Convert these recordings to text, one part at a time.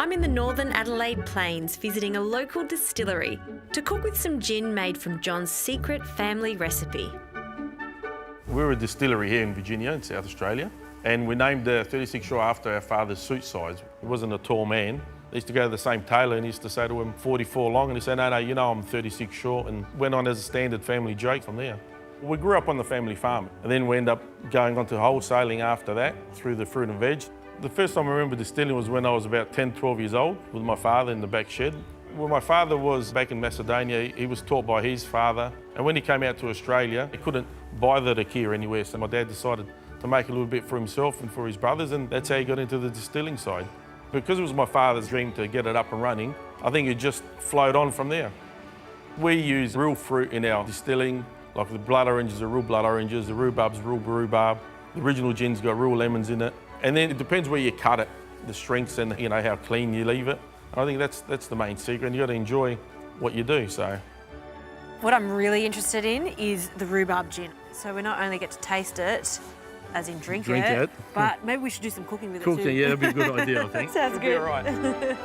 I'm in the northern Adelaide Plains visiting a local distillery to cook with some gin made from John's secret family recipe. We're a distillery here in Virginia, in South Australia, and we named the 36 Shore after our father's suit size. He wasn't a tall man. They used to go to the same tailor and he used to say to him, 44 long, and he said, no, you know I'm 36 short, and went on as a standard family joke from there. We grew up on the family farm, and then we ended up going on to wholesaling after that through the fruit and veg. The first time I remember distilling was when I was about 10, 12 years old with my father in the back shed. When my father was back in Macedonia, he was taught by his father, and when he came out to Australia, he couldn't buy the tequila anywhere, so my dad decided to make a little bit for himself and for his brothers, and that's how he got into the distilling side. Because it was my father's dream to get it up and running, I think it just flowed on from there. We use real fruit in our distilling, like the blood oranges are real blood oranges, the rhubarb's real rhubarb, the original gin's got real lemons in it, and then it depends where you cut it, the strengths and how clean you leave it. I think that's the main secret, and you got to enjoy what you do. So, what I'm really interested in is the rhubarb gin. So we not only get to taste it, as in drink it, but maybe we should do some cooking with it too. Yeah, that'd be a good idea, I think. Sounds good. All right.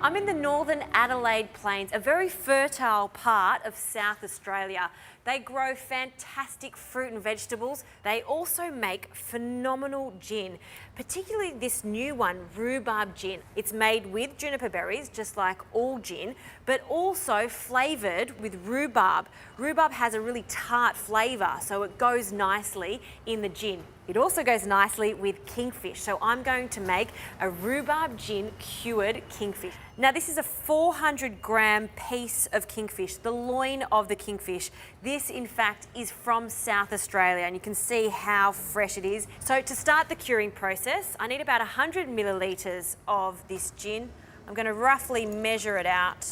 I'm in the northern Adelaide Plains, a very fertile part of South Australia. They grow fantastic fruit and vegetables. They also make phenomenal gin, particularly this new one, rhubarb gin. It's made with juniper berries, just like all gin, but also flavoured with rhubarb. Rhubarb has a really tart flavour, so it goes nicely in the gin. It also goes nicely with kingfish, so I'm going to make a rhubarb gin cured kingfish. Now this is a 400-gram piece of kingfish, the loin of the kingfish. This in fact is from South Australia, and you can see how fresh it is. So to start the curing process, I need about 100 millilitres of this gin. I'm going to roughly measure it out,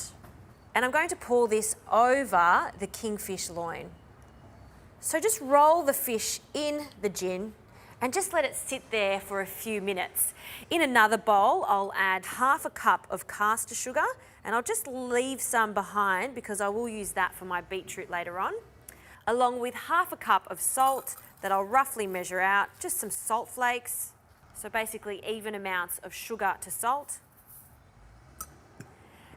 and I'm going to pour this over the kingfish loin. So just roll the fish in the gin and just let it sit there for a few minutes. In another bowl, I'll add half a cup of caster sugar, and I'll just leave some behind because I will use that for my beetroot later on, along with half a cup of salt that I'll roughly measure out, just some salt flakes, so basically even amounts of sugar to salt.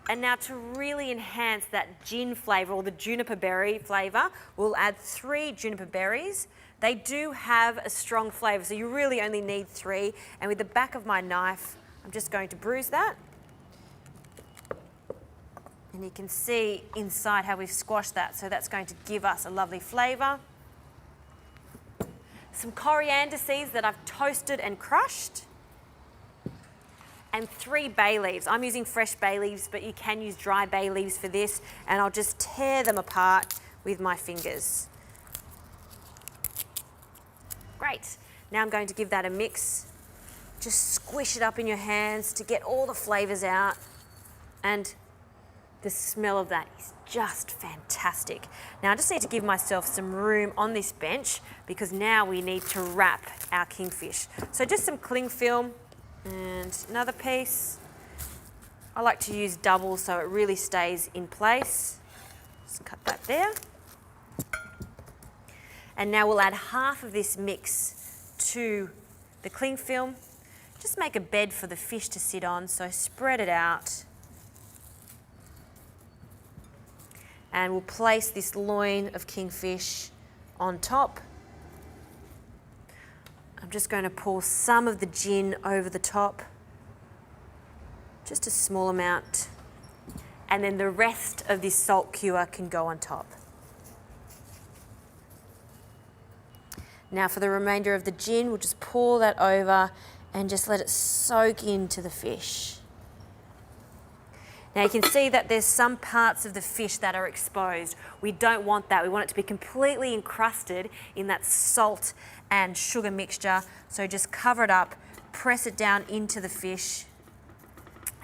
And now to really enhance that gin flavour, or the juniper berry flavour, we'll add 3 juniper berries. They do have a strong flavour, so you really only need 3. And with the back of my knife, I'm just going to bruise that. And you can see inside how we've squashed that, so that's going to give us a lovely flavour. Some coriander seeds that I've toasted and crushed. And 3 bay leaves. I'm using fresh bay leaves, but you can use dry bay leaves for this, and I'll just tear them apart with my fingers. Great. Now I'm going to give that a mix. Just squish it up in your hands to get all the flavours out, and the smell of that is just fantastic. Now I just need to give myself some room on this bench because now we need to wrap our kingfish. So just some cling film, and another piece. I like to use double so it really stays in place. Just cut that there. And now we'll add half of this mix to the cling film. Just make a bed for the fish to sit on, so spread it out. And we'll place this loin of kingfish on top. I'm just going to pour some of the gin over the top, just a small amount, and then the rest of this salt cure can go on top. Now for the remainder of the gin, we'll just pour that over and just let it soak into the fish. Now you can see that there's some parts of the fish that are exposed. We don't want that. We want it to be completely encrusted in that salt and sugar mixture. So just cover it up, press it down into the fish,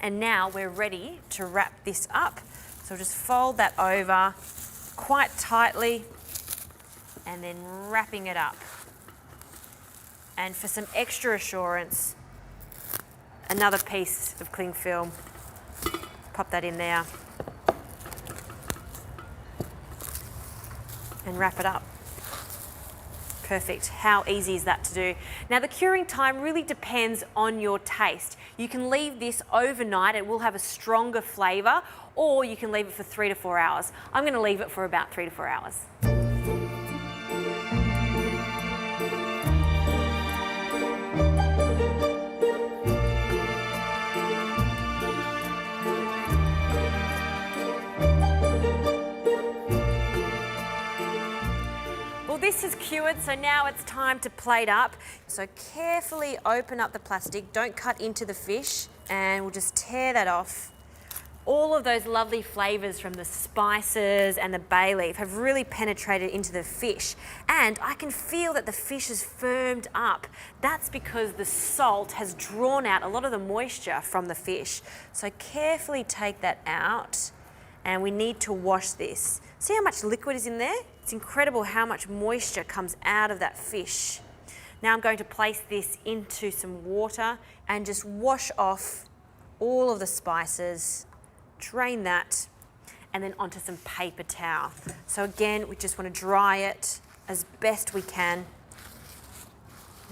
and now we're ready to wrap this up. So just fold that over quite tightly and then wrapping it up. And for some extra assurance, another piece of cling film. Pop that in there and wrap it up. Perfect. How easy is that to do? Now the curing time really depends on your taste. You can leave this overnight, it will have a stronger flavour, or you can leave it for 3 to 4 hours. I'm going to leave it for about 3 to 4 hours. This is cured, so now it's time to plate up. So carefully open up the plastic, don't cut into the fish, and we'll just tear that off. All of those lovely flavours from the spices and the bay leaf have really penetrated into the fish, and I can feel that the fish is firmed up. That's because the salt has drawn out a lot of the moisture from the fish. So carefully take that out, and we need to wash this. See how much liquid is in there? It's incredible how much moisture comes out of that fish. Now I'm going to place this into some water and just wash off all of the spices, drain that, and then onto some paper towel. So again, we just want to dry it as best we can.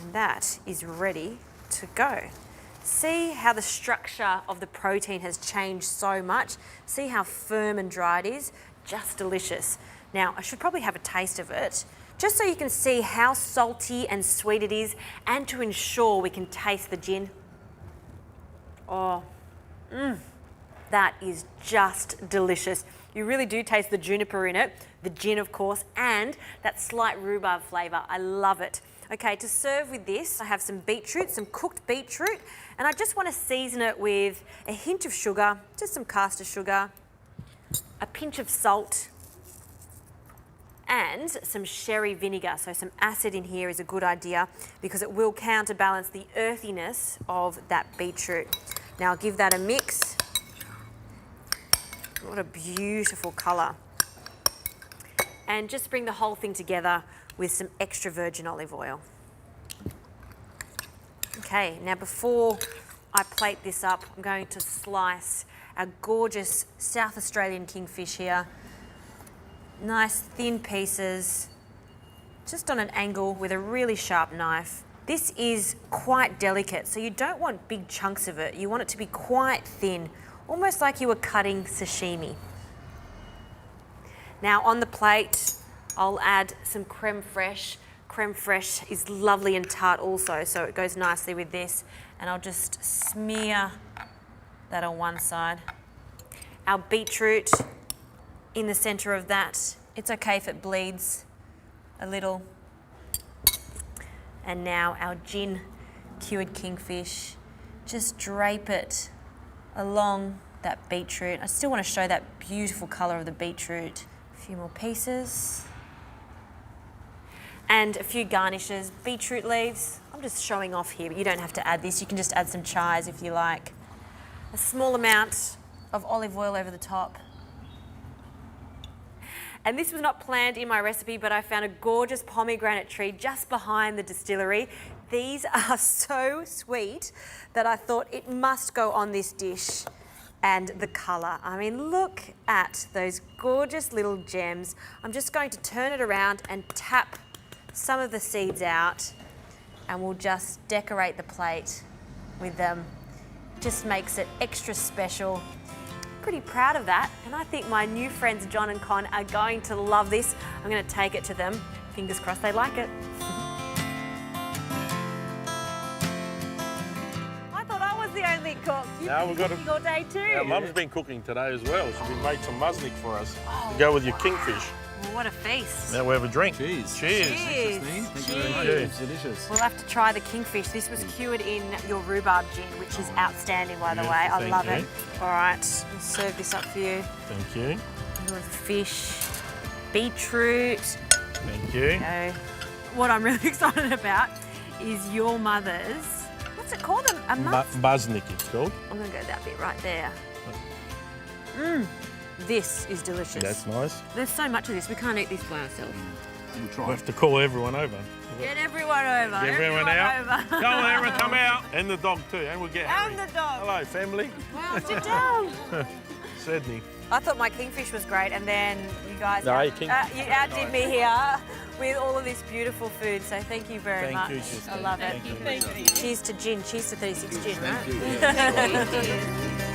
And that is ready to go. See how the structure of the protein has changed so much? See how firm and dry it is? Just delicious. Now, I should probably have a taste of it, just so you can see how salty and sweet it is, and to ensure we can taste the gin. Oh, that is just delicious. You really do taste the juniper in it, the gin of course, and that slight rhubarb flavour. I love it. Okay, to serve with this, I have some beetroot, some cooked beetroot, and I just want to season it with a hint of sugar, just some caster sugar, a pinch of salt, and some sherry vinegar. So some acid in here is a good idea because it will counterbalance the earthiness of that beetroot. Now I'll give that a mix. What a beautiful colour. And just bring the whole thing together with some extra virgin olive oil. Okay, now before I plate this up, I'm going to slice our gorgeous South Australian kingfish here. Nice thin pieces, just on an angle with a really sharp knife. This is quite delicate, so you don't want big chunks of it. You want it to be quite thin, almost like you were cutting sashimi. Now on the plate, I'll add some creme fraiche. Creme fraiche is lovely and tart also, so it goes nicely with this. And I'll just smear that on one side. Our beetroot in the centre of that. It's okay if it bleeds a little. And now our gin cured kingfish. Just drape it along that beetroot. I still want to show that beautiful colour of the beetroot. A few more pieces. And a few garnishes, beetroot leaves. I'm just showing off here, but you don't have to add this. You can just add some chives if you like. A small amount of olive oil over the top. And this was not planned in my recipe, but I found a gorgeous pomegranate tree just behind the distillery. These are so sweet that I thought it must go on this dish. And the colour, I mean, look at those gorgeous little gems. I'm just going to turn it around and tap some of the seeds out, and we'll just decorate the plate with them. Just makes it extra special. Pretty proud of that, and I think my new friends John and Con are going to love this. I'm going to take it to them. Fingers crossed they like it. I thought I was the only cook. You've been cooking all day too. Our mum's been cooking today as well. She's made some musnik for us to go with your kingfish. Well, what a feast. Now we have a drink. Cheers. Cheers. Cheers. Thank you very much. Cheers. It's delicious. We'll have to try the kingfish. This was cured in your rhubarb gin, which is outstanding, by the way. I Thank love you. it. All right, I'll serve this up for you. Thank you. More of the fish, beetroot. Thank you. So, what I'm really excited about is your mother's, what's it called? A Musnik it's called. I'm going to go that bit right there. This is delicious. That's nice. There's so much of this, we can't eat this by ourselves. We'll We'll try. have to call everyone over. Get everyone over. Get everyone out. Over. Come on, everyone, come out. And the dog too, and we'll get Harry. And the dog. Hello, family. Wow, sit down. Sydney. I thought my kingfish was great, and then you guys you outdid me here with all of this beautiful food. So thank you very much. Thank you, Justine. I love it. Thank you. Cheers to gin. Cheers to 36 gin, right? Thank you.